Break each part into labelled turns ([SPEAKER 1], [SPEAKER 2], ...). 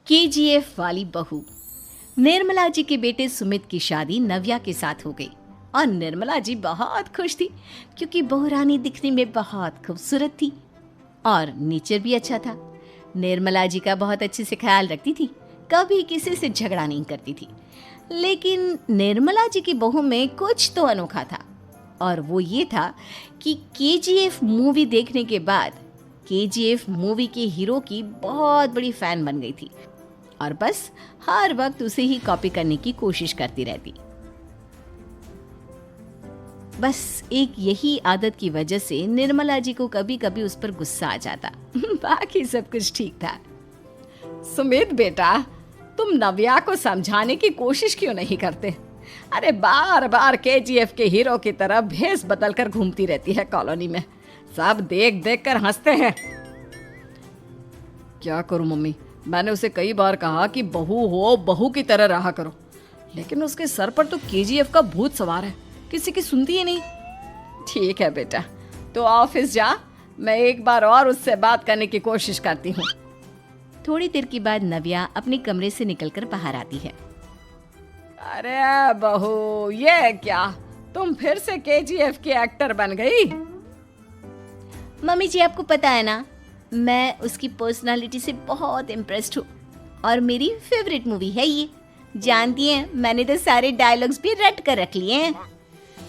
[SPEAKER 1] KGF वाली बहू। निर्मला जी के बेटे सुमित की शादी नव्या के साथ हो गई और निर्मला जी बहुत खुश थी क्योंकि बहू रानी दिखने में बहुत खूबसूरत थी और नेचर भी अच्छा था। निर्मला जी का बहुत अच्छे से ख्याल रखती थी, कभी किसी से झगड़ा नहीं करती थी। लेकिन निर्मला जी की बहू में कुछ तो अनोखा था और वो ये था कि केजीएफ मूवी देखने के बाद केजीएफ मूवी के हीरो की बहुत बड़ी फैन बन गई थी और बस हर वक्त उसे ही कॉपी करने की कोशिश करती रहती। बस एक यही आदत की वजह से निर्मला जी को कभी कभी उस पर गुस्सा आ जाता। बाकी सब कुछ ठीक था।
[SPEAKER 2] सुमित बेटा, तुम नव्या को समझाने की कोशिश क्यों नहीं करते? अरे बार बार केजीएफ के हीरो की तरह भेस बदल कर घूमती रहती है कॉलोनी में। सब देख देख कर हंसते हैं। क्या करूं मम्मी, मैंने उसे कई बार कहा कि बहू हो, बहू की तरह रहा करो, लेकिन उसके सर पर तो केजीएफ का भूत सवार है, किसी की सुनती ही नहीं। ठीक है बेटा, तो ऑफिस जा, मैं एक बार और उससे बात करने की कोशिश करती हूँ।
[SPEAKER 1] थोड़ी देर के बाद नव्या अपने कमरे से निकलकर बाहर आती है।
[SPEAKER 2] अरे बहू, ये क्या, तुम फिर से केजीएफ की एक्टर बन गई?
[SPEAKER 1] मम्मी जी, आपको पता है ना, मैं उसकी पर्सनालिटी से बहुत इम्प्रेस्ड हूँ और मेरी फेवरेट मूवी है ये। जानती हैं, मैंने तो सारे डायलॉग्स भी रट कर रख लिए हैं।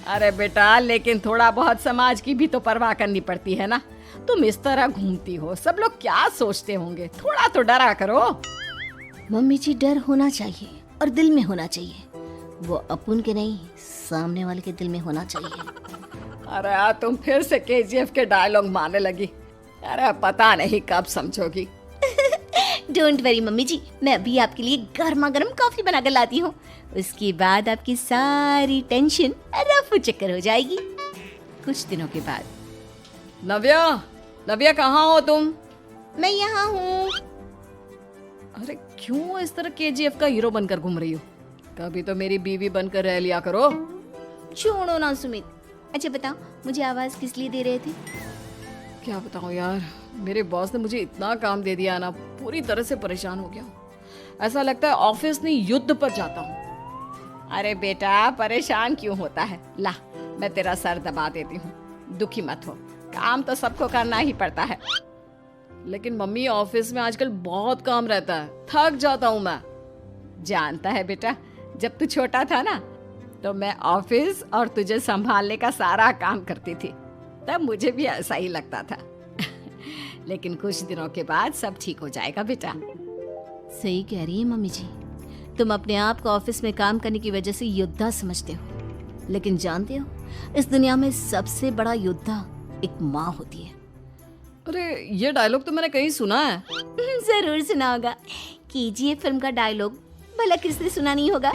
[SPEAKER 2] अरे बेटा, लेकिन थोड़ा बहुत समाज की भी तो परवाह करनी पड़ती है ना। तुम इस तरह घूमती हो, सब लोग क्या सोचते होंगे, थोड़ा तो डरा करो।
[SPEAKER 1] मम्मी जी, डर होना चाहिए और दिल में होना चाहिए, वो अपन के नहीं, सामने वाले के दिल में होना चाहिए।
[SPEAKER 2] अरे तुम फिर से केजीएफ के डायलॉग मारने लगी। अरे पता नहीं कब समझोगी।
[SPEAKER 1] डोंट वरी मम्मी जी, मैं अभी आपके लिए गर्मा गर्म कॉफी बना कर लाती हूँ। उसके बाद आपकी सारी टेंशन रफू चक्कर हो जाएगी। कुछ दिनों के बाद।
[SPEAKER 2] नव्या, नव्या कहाँ हो तुम?
[SPEAKER 1] मैं यहाँ हूँ।
[SPEAKER 2] अरे क्यों इस तरह केजीएफ का हीरो बनकर घूम रही हो? कभी तो मेरी बीवी बनकर रह लिया करो।
[SPEAKER 1] छोड़ो ना सुमित। अच्छा बताओ, मुझे आवाज किस लिए दे रहे थे?
[SPEAKER 2] क्या बताऊं यार, मेरे बॉस ने मुझे इतना काम दे दिया ना, पूरी तरह से परेशान हो गया हूँ। ऐसा लगता है ऑफिस नहीं, युद्ध पर जाता हूँ। अरे बेटा, परेशान क्यों होता है? ला, मैं तेरा सर दबा देती हूँ, दुखी मत हो, काम तो सबको करना ही पड़ता है। लेकिन मम्मी, ऑफिस में आजकल बहुत काम रहता है, थक जाता हूँ मैं। जानता है बेटा, जब तू छोटा था ना, तो मैं ऑफिस और तुझे संभालने का सारा काम करती थी, तब मुझे भी ऐसा ही लगता था। लेकिन कुछ दिनों के बाद सब ठीक हो जाएगा बेटा।
[SPEAKER 1] सही कह रही है मम्मी जी, तुम अपने आप को ऑफिस में काम करने की वजह से योद्धा समझते हो, लेकिन जानते हो, इस दुनिया में सबसे बड़ा योद्धा एक माँ होती है।
[SPEAKER 2] अरे ये डायलॉग तो मैंने कहीं सुना है।
[SPEAKER 1] जरूर सुना होगा, केजीएफ फिल्म का डायलॉग, भला किसने सुना नहीं होगा।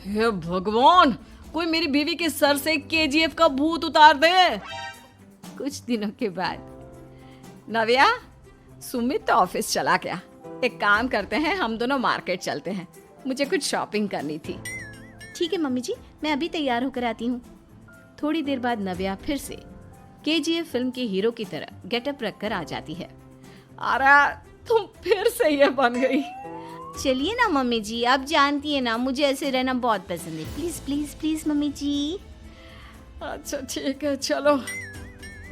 [SPEAKER 2] हे भगवान, कोई मेरी बीवी के सर से केजीएफ का भूत उतार दे। कुछ दिनों के बाद। नव्या, सुमित तो ऑफिस चला गया, एक काम करते हैं, हम दोनों मार्केट चलते हैं, मुझे कुछ शॉपिंग करनी थी।
[SPEAKER 1] ठीक है मम्मी जी, मैं अभी तैयार होकर आती हूँ। थोड़ी देर बाद नव्या फिर से केजीएफ फिल्म के हीरो की तरह गेटअप रखकर आ जाती है।
[SPEAKER 2] अरे तुम फिर से ये बन गई।
[SPEAKER 1] चलिए ना मम्मी जी, आप जानती है ना, मुझे ऐसे रहना बहुत पसंद है। प्लीज प्लीज प्लीज मम्मी जी।
[SPEAKER 2] अच्छा ठीक है, चलो।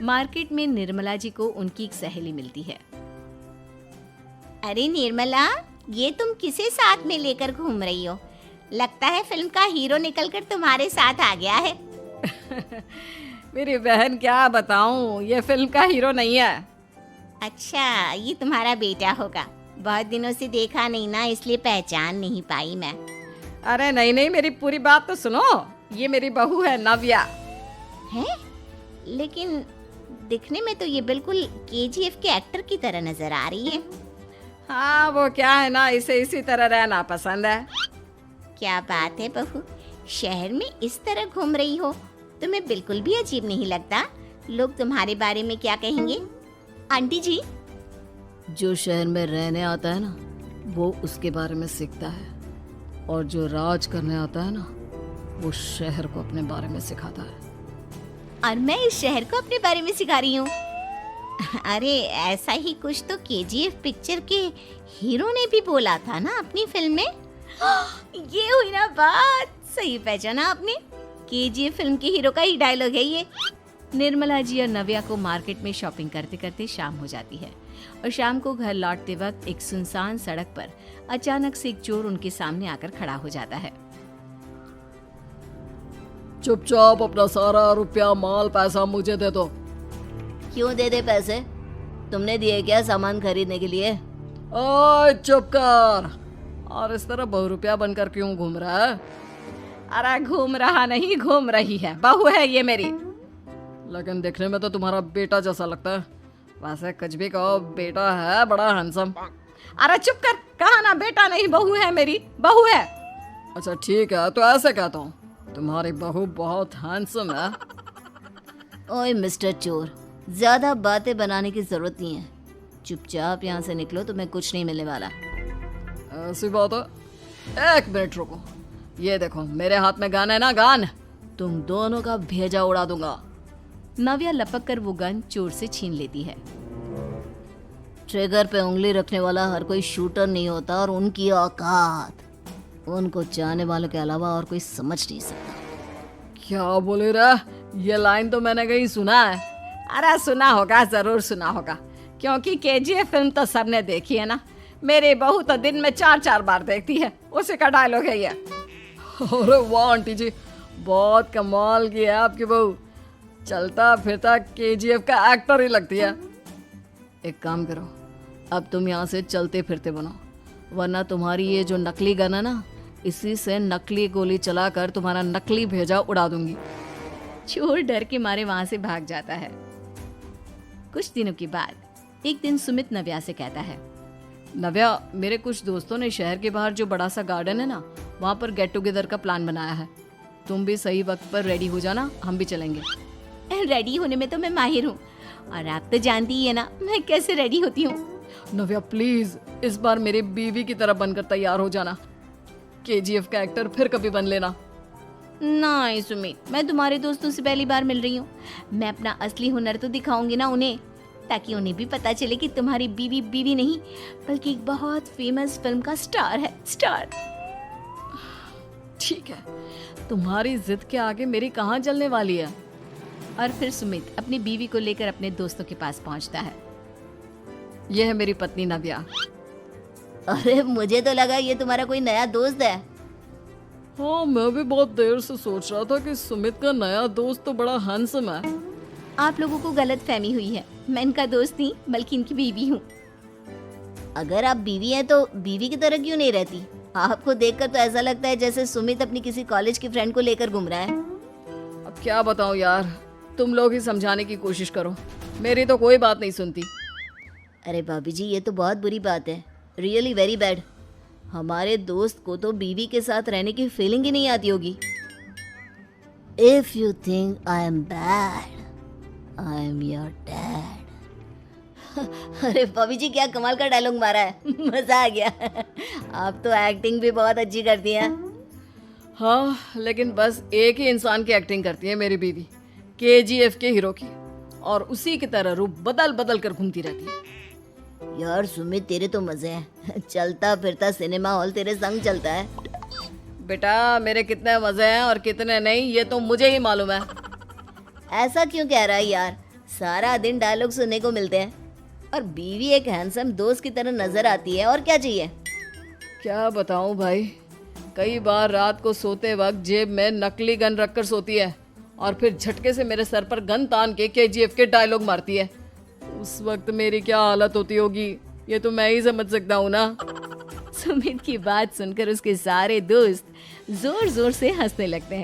[SPEAKER 1] मार्केट में निर्मला जी को उनकी एक सहेली मिलती है। अरे निर्मला, ये तुम किसे साथ में लेकर घूम रही हो? लगता है फिल्म का हीरो निकलकर तुम्हारे साथ आ गया है।
[SPEAKER 2] मेरी बहन, क्या बताऊं, ये फिल्म का हीरो नहीं है।
[SPEAKER 1] अच्छा, ये तुम्हारा बेटा होगा, बहुत दिनों से देखा नहीं ना, इसलिए पहचान नहीं पाई मैं।
[SPEAKER 2] अरे नहीं नहीं, मेरी पूरी बात तो सुनो, ये मेरी बहू है नव्या।
[SPEAKER 1] है? लेकिन दिखने में तो ये बिल्कुल केजीएफ के एक्टर की तरह नजर आ रही है।
[SPEAKER 2] हाँ, वो क्या है ना, इसे इसी तरह रहना पसंद है।
[SPEAKER 1] क्या बात है बहू, शहर में इस तरह घूम रही हो, तुम्हें बिल्कुल भी अजीब नहीं लगता? लोग तुम्हारे बारे में क्या कहेंगे? आंटी जी,
[SPEAKER 2] जो शहर में रहने आता है ना, वो उसके बारे में सीखता है, और जो राज करने आता है ना, वो शहर को अपने बारे में सिखाता है।
[SPEAKER 1] और मैं इस शहर को अपने बारे में सिखा रही हूँ। अरे ऐसा ही कुछ तो केजीएफ पिक्चर के हीरो ने भी बोला था ना अपनी फिल्म में। ये हुई ना बात, सही पहचाना आपने। केजीएफ फिल्म के हीरो का ही डायलॉग है ये। निर्मला जी और नव्या को मार्केट में शॉपिंग करते करते शाम हो जाती है और शाम को घर लौटते वक्त एक सुनसान सड़क पर अचानक से एक चोर उनके सामने आकर खड़ा हो जाता है।
[SPEAKER 2] चुपचाप अपना सारा रुपया माल पैसा मुझे दे दो।
[SPEAKER 1] क्यों दे दे पैसे? तुमने दिए क्या सामान खरीदने के लिए?
[SPEAKER 2] ओए चुप कर। और इस तरह बहुरुपया बनकर क्यों घूम रहा है?
[SPEAKER 1] अरे घूम रहा नहीं, घूम रही है, बहू है ये मेरी।
[SPEAKER 2] लेकिन देखने में तो तुम्हारा बेटा जैसा लगता है। वैसे कुछ भी कहो, बेटा है बड़ा हैंडसम।
[SPEAKER 1] अरे चुप कर, कहा ना बेटा नहीं बहू है मेरी, बहू है।
[SPEAKER 2] अच्छा ठीक है, तो ऐसे कहता हूँ, तुम्हारी बहू बहुत हैंडसम है।
[SPEAKER 1] ओए मिस्टर चोर, ज्यादा बातें बनाने की जरूरत नहीं है। चुपचाप यहाँ से निकलो, तुम्हें कुछ नहीं मिलने वाला।
[SPEAKER 2] ऐसी बात है। एक मिनट रुको, ये देखो मेरे हाथ में गन है ना, गन। तुम दोनों का भेजा उड़ा दूंगा।
[SPEAKER 1] नव्या लपक कर वो गन चोर से छीन लेती है। ट्रिगर पे उंगली रखने वाला हर कोई शूटर नहीं होता, और उनकी औकात उनको चाहने वालों के अलावा और कोई समझ नहीं सकता।
[SPEAKER 2] क्या बोले रे? ये लाइन तो मैंने कहीं सुना है।
[SPEAKER 1] अरे सुना होगा, जरूर सुना होगा, क्योंकि केजीएफ फिल्म तो सबने देखी है ना। मेरी बहू तो दिन में 4-4 बार देखती है, उसी का डायलॉग है ये।
[SPEAKER 2] अरे वाह आंटी जी, बहुत कमाल की है आपकी बहू। चलता फिरता केजीएफ का एक्टर ही लगती है। एक काम करो, अब तुम यहाँ से चलते फिरते बनो, वरना तुम्हारी ये जो नकली गन है ना, इसी से नकली गोली चलाकर तुम्हारा नकली भेजा उड़ा दूंगी।
[SPEAKER 1] चोर डर के मारे वहां से भाग जाता है। कुछ दिनों के बाद एक दिन सुमित नव्या से कहता है,
[SPEAKER 2] नव्या, मेरे कुछ दोस्तों ने शहर के बाहर जो बड़ा सा गार्डन है ना, वहाँ पर गेट टुगेदर का प्लान बनाया है। तुम भी सही वक्त पर रेडी हो जाना, हम भी चलेंगे।
[SPEAKER 1] रेडी होने में तो मैं माहिर हूँ, और आप तो जानती ही है ना मैं कैसे रेडी होती हूँ।
[SPEAKER 2] नव्या प्लीज, इस बार मेरी बीवी की तरह बनकर तैयार हो जाना। केजीएफ का एक्टर फिर कभी बन लेना।
[SPEAKER 1] नहीं सुमित, मैं तुम्हारे दोस्तों से पहली बार मिल रही हूँ। मैं अपना असली हुनर तो दिखाऊंगी ना उन्हें, ताकि उन्हें भी पता चले कि तुम्हारी बीवी बीवी नहीं, बल्कि एक बहुत फेमस फिल्म का स्टार है, स्टार।
[SPEAKER 2] ठीक है, तुम्हारी जिद के आगे मेरी कहाँ जलने वाली है।
[SPEAKER 1] और फिर सुमित अपनी बीवी को लेकर अपने दोस्तों के पास पहुंचता है।
[SPEAKER 2] यह है मेरी पत्नी नव्या।
[SPEAKER 1] अरे मुझे तो लगा ये तुम्हारा कोई नया दोस्त है।
[SPEAKER 2] हाँ, मैं भी बहुत देर से सोच रहा था कि सुमित का नया दोस्त तो बड़ा हैंडसम है।
[SPEAKER 1] आप लोगों को गलत फहमी हुई है, मैं इनका दोस्त नहीं बल्कि इनकी बीवी हूँ। अगर आप बीवी हैं तो बीवी की तरह क्यों नहीं रहती? आपको देखकर तो ऐसा लगता है जैसे सुमित अपनी किसी कॉलेज की फ्रेंड को लेकर घूम रहा है।
[SPEAKER 2] अब क्या बताऊं यार, तुम लोग ही समझाने की कोशिश करो, मेरी तो कोई बात नहीं सुनती।
[SPEAKER 1] अरे भाभी जी, ये तो बहुत बुरी बात है, रियली वेरी बैड। हमारे दोस्त को तो बीवी के साथ रहने की फीलिंग ही नहीं आती होगी। If you think I am bad, I am your dad. अरे भाभी जी, क्या कमाल का डायलॉग मारा है, मजा आ गया। आप तो एक्टिंग भी बहुत अच्छी करती हैं।
[SPEAKER 2] हाँ, लेकिन बस एक ही इंसान की एक्टिंग करती है मेरी बीवी, केजीएफ के हीरो की, और उसी की तरह रूप बदल बदल कर घूमती रहती है।
[SPEAKER 1] यार सुमित, तेरे तो मजे हैं, चलता फिरता सिनेमा हॉल तेरे संग चलता है।
[SPEAKER 2] बेटा, मेरे कितने मजे हैं और कितने नहीं, ये तो मुझे ही मालूम है।
[SPEAKER 1] ऐसा क्यों कह रहा है यार? सारा दिन डायलॉग सुनने को मिलते हैं, और बीवी एक हैंडसम दोस्त की तरह नजर आती है, और क्या चाहिए?
[SPEAKER 2] क्या बताऊं भाई, कई बार रात को सोते वक्त जेब में नकली गन रखकर सोती है, और फिर झटके से मेरे सर पर गन तान के केजीएफ के डायलॉग मारती है। उस वक्त मेरी क्या हालत होती होगी, ये तो मैं ही समझ सकता हूँ ना।
[SPEAKER 1] सुमित की बात सुनकर उसके सारे दोस्त जोर जोर से हंसने लगते हैं।